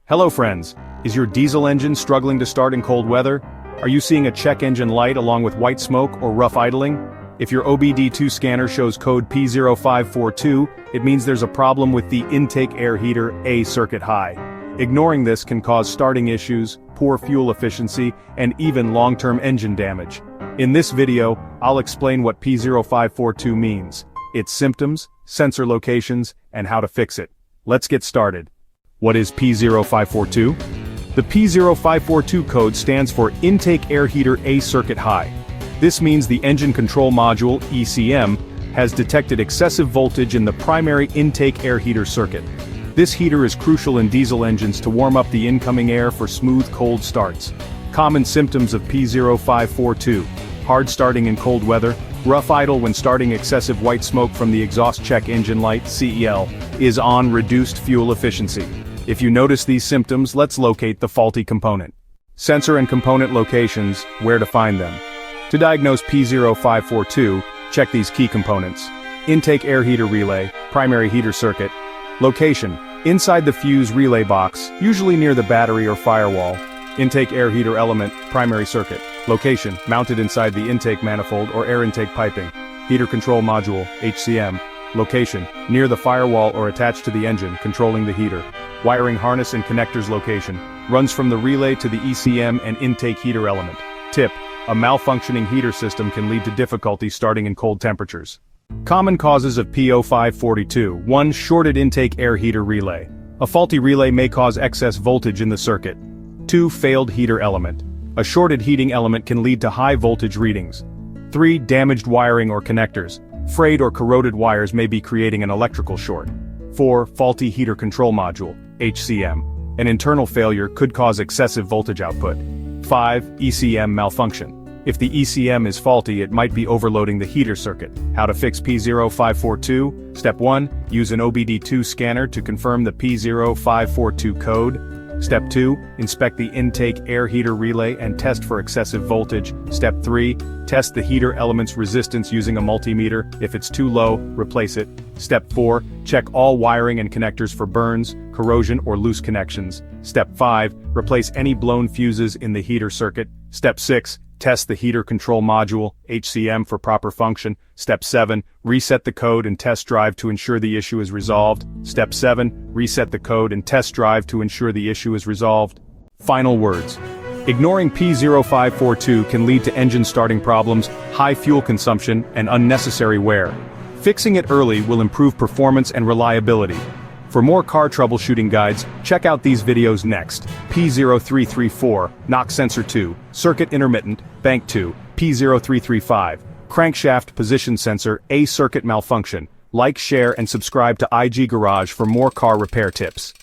Hello friends, is your diesel engine struggling to start in cold weather? Are you seeing a check engine light along with white smoke or rough idling? If your obd2 scanner shows code P0542, it means there's a problem with the intake air heater A circuit high. Ignoring this can cause starting issues, poor fuel efficiency, and even long-term engine damage. In this video, I'll explain what P0542 means, its symptoms, sensor locations, and how to fix it. Let's get started. What is P0542? The P0542 code stands for Intake Air Heater A Circuit High. This means the Engine Control Module, ECM, has detected excessive voltage in the primary intake air heater circuit. This heater is crucial in diesel engines to warm up the incoming air for smooth cold starts. Common symptoms of P0542: hard starting in cold weather, rough idle when starting, excessive white smoke from the exhaust check engine light, CEL, is on, reduced fuel efficiency. If you notice these symptoms, let's locate the faulty component. Sensor and component locations, where to find them. To diagnose P0542, check these key components. Intake air heater relay, primary heater circuit. Location, inside the fuse relay box, usually near the battery or firewall. Intake air heater element, primary circuit. Location, mounted inside the intake manifold or air intake piping. Heater control module, HCM. Location, near the firewall or attached to the engine, controlling the heater. Wiring harness and connectors location, runs from the relay to the ECM and intake heater element. Tip, a malfunctioning heater system can lead to difficulty starting in cold temperatures. Common causes of P0542: 1. Shorted intake air heater relay. A faulty relay may cause excess voltage in the circuit. 2. Failed heater element. A shorted heating element can lead to high voltage readings. 3. Damaged wiring or connectors. Frayed or corroded wires may be creating an electrical short. 4. Faulty heater control module, HCM. An internal failure could cause excessive voltage output. 5. ECM malfunction. If the ECM is faulty, it might be overloading the heater circuit. How to fix P0542? Step 1. Use an obd2 scanner to confirm the P0542 code. Step 2. Inspect the intake air heater relay and test for excessive voltage. Step 3. Test the heater element's resistance using a multimeter. If it's too low, replace it. Step 4. Check all wiring and connectors for burns, corrosion, or loose connections. Step 5. Replace any blown fuses in the heater circuit. Step 6. Test the heater control module, HCM, for proper function. Step 7. Reset the code and test drive to ensure the issue is resolved. Step 7. Reset the code and test drive to ensure the issue is resolved. Final words. Ignoring P0542 can lead to engine starting problems, high fuel consumption, and unnecessary wear. Fixing it early will improve performance and reliability. For more car troubleshooting guides, check out these videos next. P0334, knock sensor 2, circuit intermittent, bank 2, P0335, crankshaft position sensor, A circuit malfunction. Like, share, and subscribe to IG Garage for more car repair tips.